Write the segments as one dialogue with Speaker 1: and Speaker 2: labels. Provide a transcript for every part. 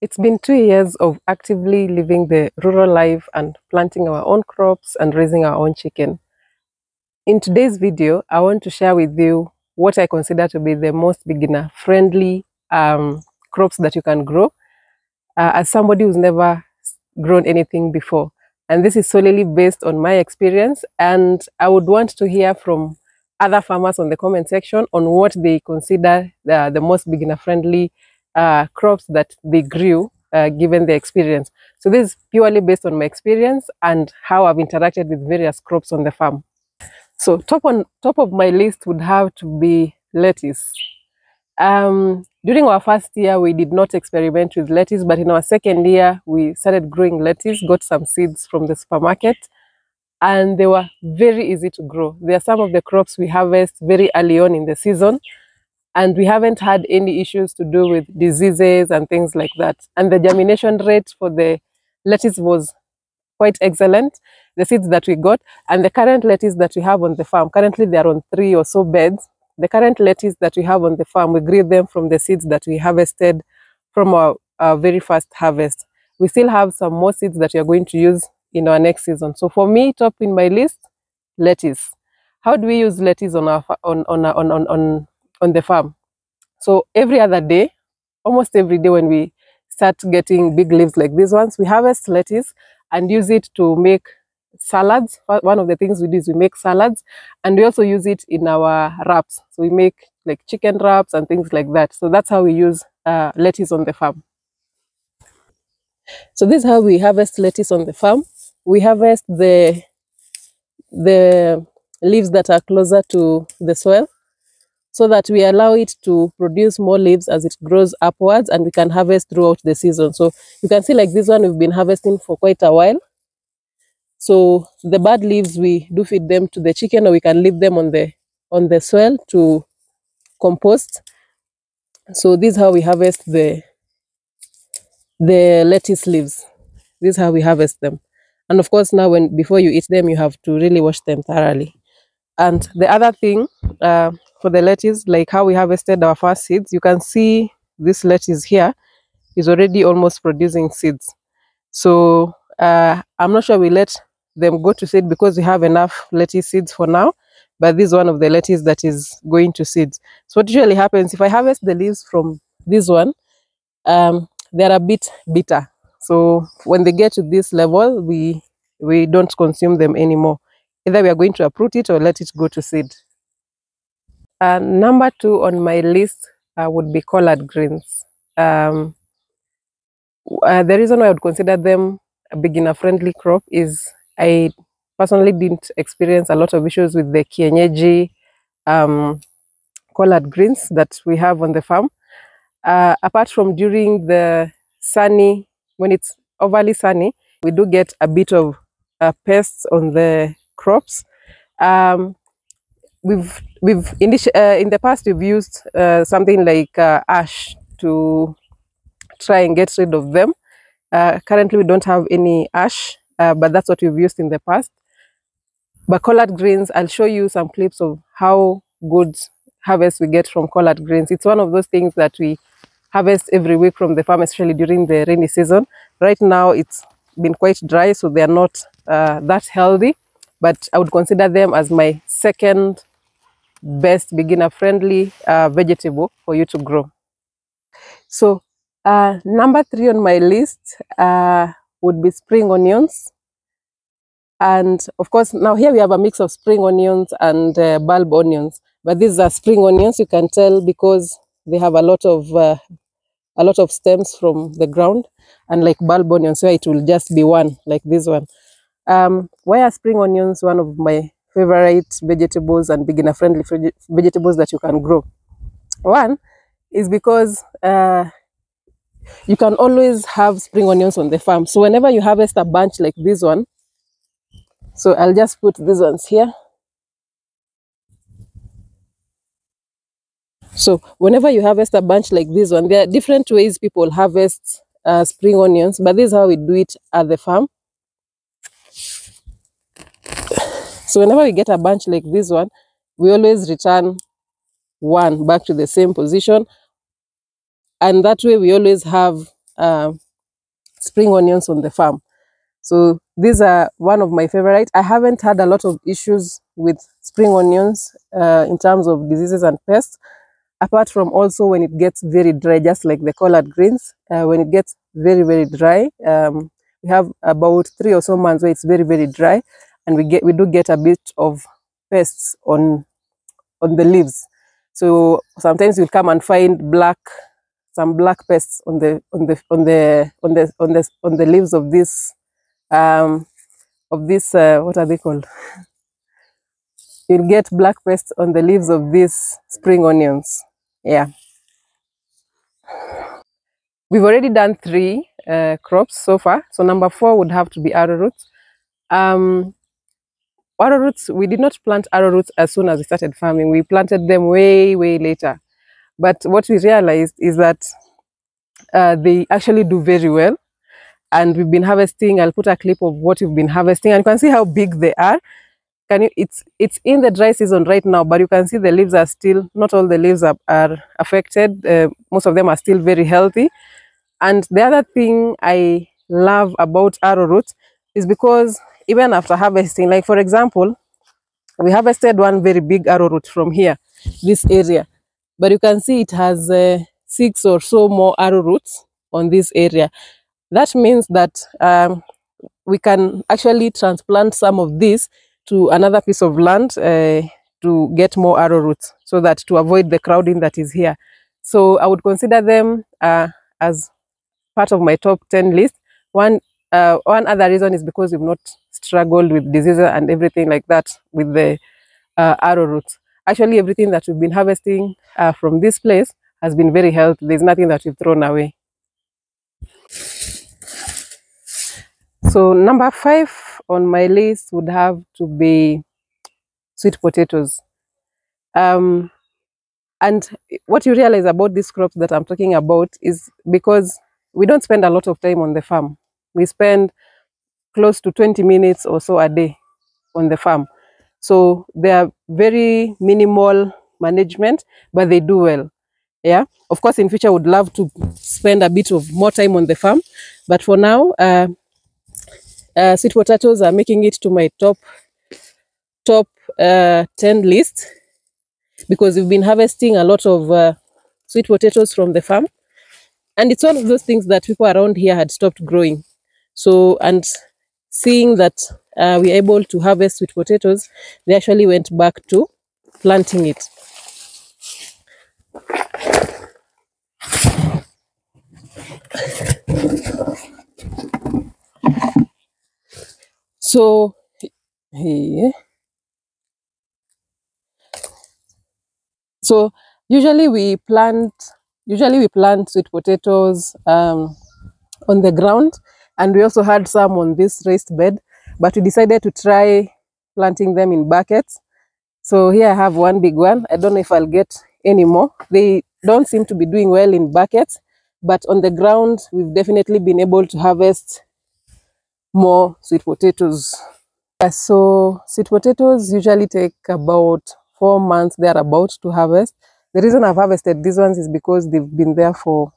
Speaker 1: It's been 2 years of actively living the rural life and planting our own crops and raising our own chicken. In today's video, I want to share with you what I consider to be the most beginner-friendly crops that you can grow as somebody who's never grown anything before. And this is solely based on my experience, and I would want to hear from other farmers on the comment section on what they consider the most beginner-friendly crops that they grew given the experience. So this is purely based on my experience and how I've interacted with various crops on the farm. So top of my list would have to be lettuce. During our first year, we did not experiment with lettuce, but in our second year, we started growing lettuce, got some seeds from the supermarket, and they were very easy to grow. They are some of the crops we harvest very early on in the season, and we haven't had any issues to do with diseases and things like that. And the germination rate for the lettuce was quite excellent, the seeds that we got. And the current lettuce that we have on the farm, currently they are on 3 or so beds. The current lettuce that we have on the farm, we grew them from the seeds that we harvested from our very first harvest. We still have some more seeds that we are going to use in our next season. So for me, top in my list, lettuce. How do we use lettuce on our on the farm? So every other day, almost every day when we start getting big leaves like these ones, we harvest lettuce and use it to make salads. One of the things we do is we make salads, and we also use it in our wraps. So we make like chicken wraps and things like that. So that's how we use lettuce on the farm. So this is how we harvest lettuce on the farm. We harvest the leaves that are closer to the soil, so that we allow it to produce more leaves as it grows upwards, and we can harvest throughout the season. So you can see like this one, we've been harvesting for quite a while. So the bad leaves, we do feed them to the chicken, or we can leave them on the soil to compost. So this is how we harvest the lettuce leaves. This is how we harvest them. And of course, now before you eat them, you have to really wash them thoroughly. And the other thing for the lettuce, like how we harvested our first seeds, you can see this lettuce here is already almost producing seeds. So I'm not sure we let them go to seed because we have enough lettuce seeds for now, but this is one of the lettuce that is going to seeds. So what usually happens, if I harvest the leaves from this one, they're a bit bitter. So when they get to this level, we don't consume them anymore. Either we are going to uproot it or let it go to seed. Number 2 on my list would be collard greens. The reason why I would consider them a beginner-friendly crop is I personally didn't experience a lot of issues with the kienyeji collard greens that we have on the farm. Apart from during the sunny, when it's overly sunny, we do get a bit of pests on the crops. In the past we've used something like ash to try and get rid of them. Currently we don't have any ash, but that's what we've used in the past. But collard greens, I'll show you some clips of how good harvest we get from collard greens. It's one of those things that we harvest every week from the farm, especially during the rainy season. Right now it's been quite dry, so they're not that healthy, but I would consider them as my second best beginner-friendly vegetable for you to grow. So number 3 on my list would be spring onions. And of course, now here we have a mix of spring onions and bulb onions, but these are spring onions. You can tell because they have a lot of stems from the ground, and like bulb onions, where it will just be one, like this one. Why are spring onions one of my favorite vegetables and beginner-friendly vegetables that you can grow? One is because you can always have spring onions on the farm. So whenever you harvest a bunch like this one, so I'll just put these ones here. So whenever you harvest a bunch like this one, there are different ways people harvest spring onions, but this is how we do it at the farm. So whenever we get a bunch like this one, we always return one back to the same position, and that way we always have spring onions on the farm. So these are one of my favorite. I haven't had a lot of issues with spring onions in terms of diseases and pests, apart from also when it gets very dry, just like the collard greens. When it gets very, very dry, we have about 3 or so months where it's very, very dry, and we do get a bit of pests on the leaves. So sometimes you'll come and find some black pests on the leaves of this what are they called? You'll get black pests on the leaves of these spring onions. Yeah, we've already done 3 crops so far. So number 4 would have to be arrowroot. Um, Arrowroots, we did not plant arrowroots as soon as we started farming. We planted them way, way later. But what we realized is that they actually do very well. And we've been harvesting. I'll put a clip of what we've been harvesting, and you can see how big they are. It's in the dry season right now, but you can see the leaves are still, not all the leaves are affected. Most of them are still very healthy. And the other thing I love about arrowroot is because even after harvesting, like for example, we harvested one very big arrowroot from here, this area, but you can see it has 6 or so more arrowroots on this area. That means that we can actually transplant some of this to another piece of land to get more arrowroots, so that to avoid the crowding that is here. So I would consider them as part of my top 10 list. One other reason is because we've not struggled with diseases and everything like that with the arrowroots. Actually, everything that we've been harvesting from this place has been very healthy. There's nothing that we've thrown away. So number 5 on my list would have to be sweet potatoes. And what you realize about these crops that I'm talking about is because we don't spend a lot of time on the farm. We spend close to 20 minutes or so a day on the farm. So they are very minimal management, but they do well. Yeah, of course, in future, I would love to spend a bit of more time on the farm, but for now, sweet potatoes are making it to my top 10 list, because we've been harvesting a lot of sweet potatoes from the farm, and it's one of those things that people around here had stopped growing. So, and seeing that we're able to harvest sweet potatoes, they actually went back to planting it. So here, so usually we plant sweet potatoes on the ground, and we also had some on this raised bed, but we decided to try planting them in buckets. So here I have one big one. I don't know if I'll get any more. They don't seem to be doing well in buckets, but on the ground we've definitely been able to harvest more sweet potatoes. So sweet potatoes usually take about 4 months thereabout to harvest. The reason I've harvested these ones is because they've been there for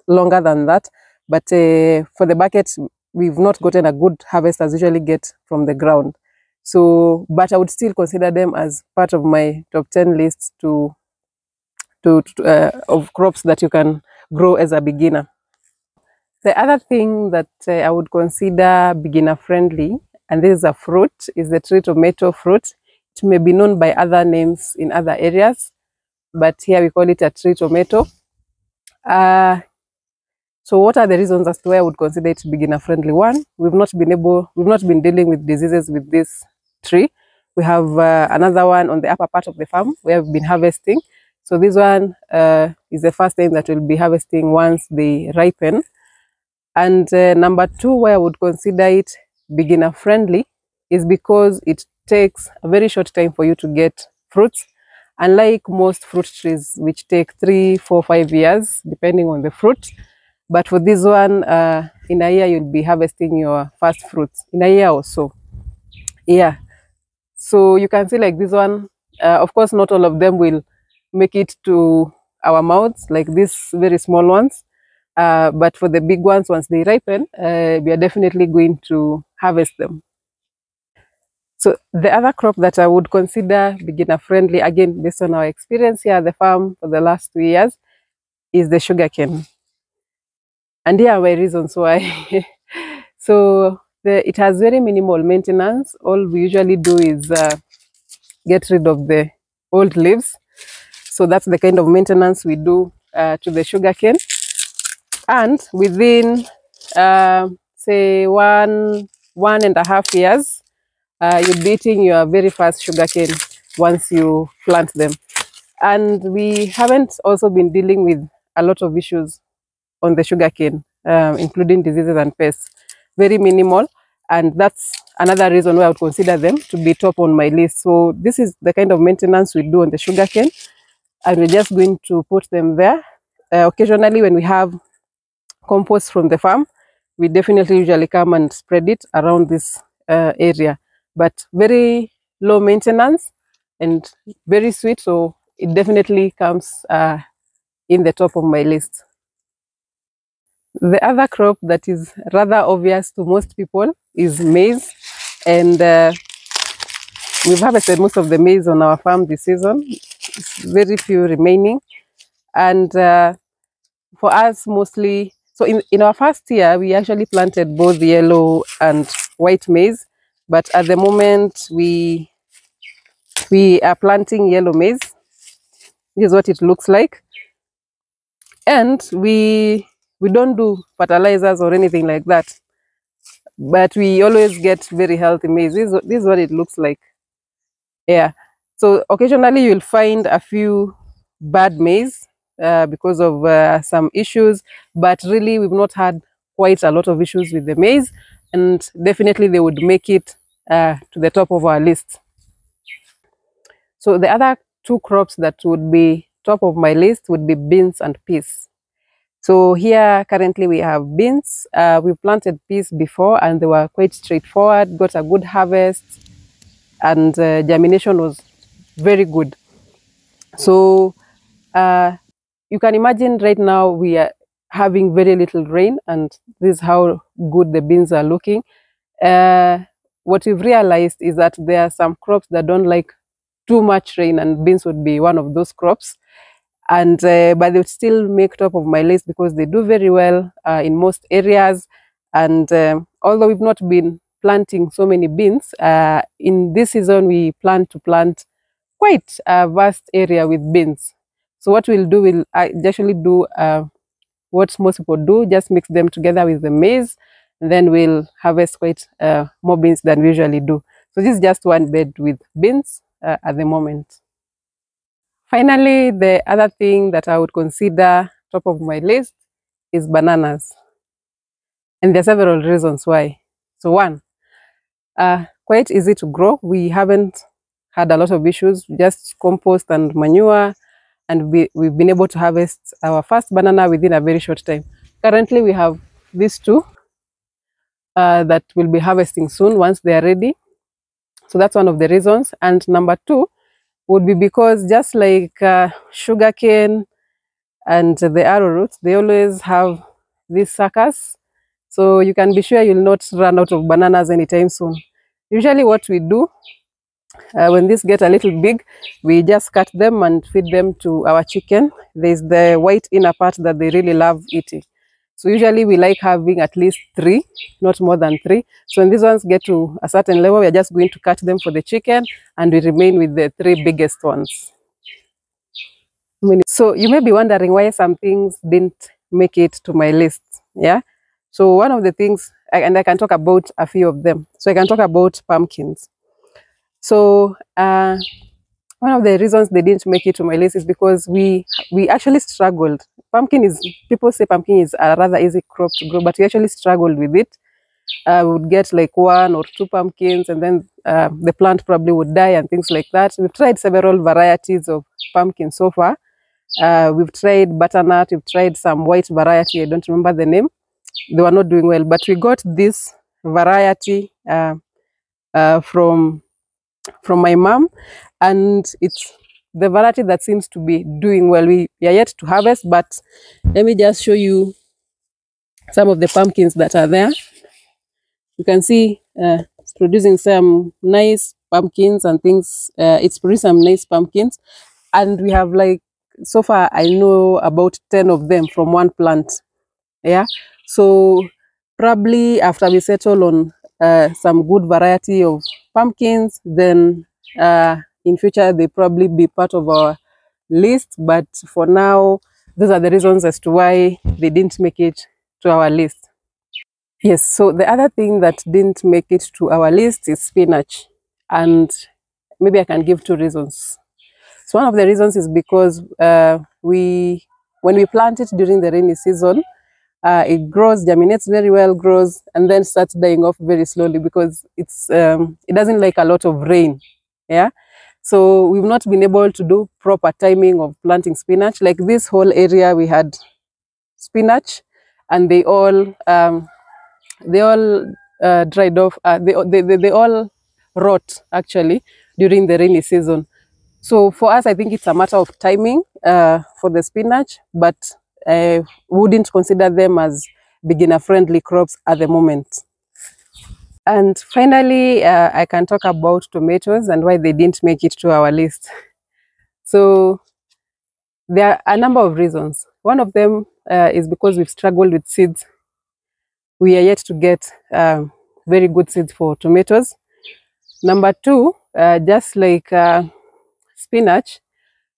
Speaker 1: longer than that. But for the buckets, we've not gotten a good harvest as usually get from the ground. So, but I would still consider them as part of my top 10 lists of crops that you can grow as a beginner. The other thing that I would consider beginner friendly, and this is a fruit, is the tree tomato fruit. It may be known by other names in other areas, but here we call it a tree tomato. So what are the reasons as to why I would consider it beginner friendly? One, we've not been dealing with diseases with this tree. We have another one on the upper part of the farm where we've been harvesting. So this one is the first time that we'll be harvesting once they ripen. And number 2, why I would consider it beginner friendly, is because it takes a very short time for you to get fruits, unlike most fruit trees which take 3, 4, 5 years depending on the fruit. But for this one, in a year you'll be harvesting your first fruits, in a year or so. Yeah, so you can see like this one, of course not all of them will make it to our mouths, like these very small ones, But for the big ones, once they ripen, we are definitely going to harvest them. So the other crop that I would consider beginner friendly, again based on our experience here at the farm for the last 2 years, is the sugarcane. And here are my reasons why. So it has very minimal maintenance. All we usually do is get rid of the old leaves. So that's the kind of maintenance we do to the sugarcane. And within, say, 1.5 years, you'll be eating your very first sugarcane once you plant them. And we haven't also been dealing with a lot of issues on the sugarcane, including diseases and pests. Very minimal. And that's another reason why I would consider them to be top on my list. So this is the kind of maintenance we do on the sugarcane. And we're just going to put them there. Occasionally, when we have compost from the farm, we definitely usually come and spread it around this area. But very low maintenance and very sweet. So it definitely comes in the top of my list. The other crop that is rather obvious to most people is maize, and we've harvested most of the maize on our farm this season. It's very few remaining, and for us mostly, so in our first year we actually planted both yellow and white maize, but at the moment we are planting yellow maize. This is what it looks like, and we don't do fertilizers or anything like that. But we always get very healthy maize. This is what it looks like. Yeah. So occasionally you'll find a few bad maize because of some issues, but really we've not had quite a lot of issues with the maize, and definitely they would make it to the top of our list. So the other two crops that would be top of my list would be beans and peas. So here currently we have beans. We planted peas before and they were quite straightforward, got a good harvest, and germination was very good. So you can imagine right now we are having very little rain, and this is how good the beans are looking. What we've realized is that there are some crops that don't like too much rain, and beans would be one of those crops. And but they would still make top of my list because they do very well in most areas. And although we've not been planting so many beans, in this season we plan to plant quite a vast area with beans. So what we'll do, we'll actually do what most people do, just mix them together with the maize, and then we'll harvest quite more beans than we usually do. So this is just one bed with beans at the moment. Finally, the other thing that I would consider top of my list is bananas. And there are several reasons why. So one, quite easy to grow. We haven't had a lot of issues, just compost and manure, and we've been able to harvest our first banana within a very short time. Currently, we have these two that we'll be harvesting soon once they are ready. So that's one of the reasons. And number two would be because just like sugarcane and the arrowroot, they always have these suckers. So you can be sure you'll not run out of bananas anytime soon. Usually what we do, when these get a little big, we just cut them and feed them to our chicken. There's the white inner part that they really love eating. So usually we like having at least 3, not more than 3. So when these ones get to a certain level, we're just going to cut them for the chicken, and we remain with the 3 biggest ones. So you may be wondering why some things didn't make it to my list. Yeah. So one of the things, and I can talk about a few of them. So I can talk about pumpkins. So one of the reasons they didn't make it to my list is because we actually struggled. People say pumpkin is a rather easy crop to grow, but we actually struggled with it. We would get like 1 or 2 pumpkins, and then the plant probably would die and things like that. We've tried several varieties of pumpkins so far. We've tried butternut, we've tried some white variety, I don't remember the name. They were not doing well, but we got this variety from my mom, and it's the variety that seems to be doing well. We are yet to harvest, but let me just show you some of the pumpkins that are there. You can see it's producing some nice pumpkins and things. It's producing some nice pumpkins, and we have like, so far I know about 10 of them from one plant. Yeah, so probably after we settle on some good variety of pumpkins, then in future they probably be part of our list. But for now, those are the reasons as to why they didn't make it to our list. Yes, so the other thing that didn't make it to our list is spinach. And maybe I can give two reasons. So one of the reasons is because when we plant it during the rainy season, it grows, germinates very well, grows, and then starts dying off very slowly because it doesn't like a lot of rain. Yeah. So we've not been able to do proper timing of planting spinach. Like this whole area, we had spinach, and they all dried off. They all rot actually during the rainy season. So for us, I think it's a matter of timing for the spinach, but wouldn't consider them as beginner-friendly crops at the moment. And finally, I can talk about tomatoes and why they didn't make it to our list. So there are a number of reasons. One of them is because we've struggled with seeds. We are yet to get very good seeds for tomatoes. Number two, just like spinach,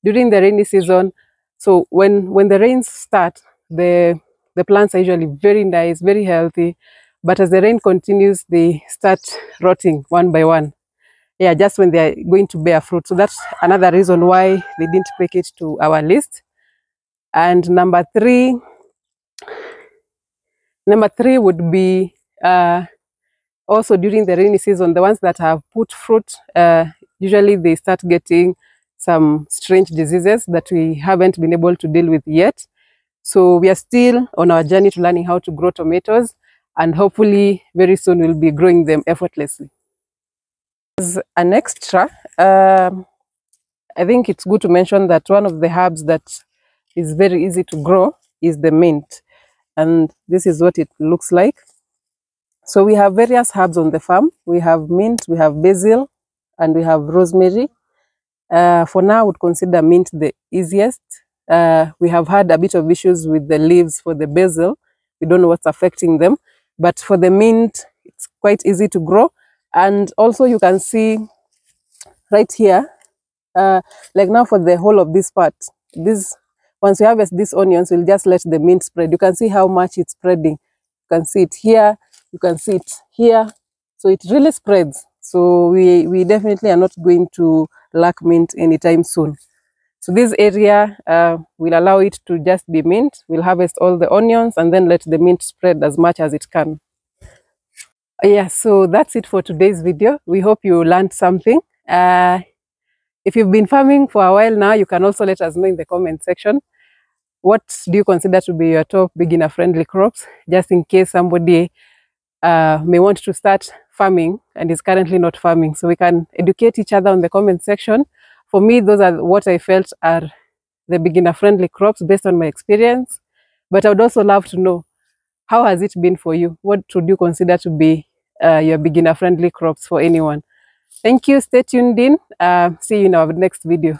Speaker 1: during the rainy season, so when the rains start, the plants are usually very nice, very healthy, but as the rain continues, they start rotting one by one. Yeah, just when they're going to bear fruit. So that's another reason why they didn't make it to our list. And number three would be also during the rainy season, the ones that have put fruit, usually they start getting some strange diseases that we haven't been able to deal with yet. So we are still on our journey to learning how to grow tomatoes, and hopefully very soon we'll be growing them effortlessly. As an extra, I think it's good to mention that one of the herbs that is very easy to grow is the mint. And this is what it looks like. So we have various herbs on the farm. We have mint, we have basil, and we have rosemary. For now, I would consider mint the easiest. We have had a bit of issues with the leaves for the basil. We don't know what's affecting them. But for the mint, it's quite easy to grow. And also you can see right here, like now for the whole of this part, once we harvest these onions, we'll just let the mint spread. You can see how much it's spreading. You can see it here, you can see it here. So it really spreads. So we definitely are not going to lack mint anytime soon. So this area will allow it to just be mint. We'll harvest all the onions and then let the mint spread as much as it can. Yeah, so that's it for today's video. We hope you learned something. If you've been farming for a while now, you can also let us know in the comment section. What do you consider to be your top beginner-friendly crops, just in case somebody may want to start farming and is currently not farming, so we can educate each other on the comment section. For me, those are what I felt are the beginner-friendly crops based on my experience. But I would also love to know, how has it been for you? What would you consider to be your beginner-friendly crops for anyone? Thank you. Stay tuned in. See you in our next video.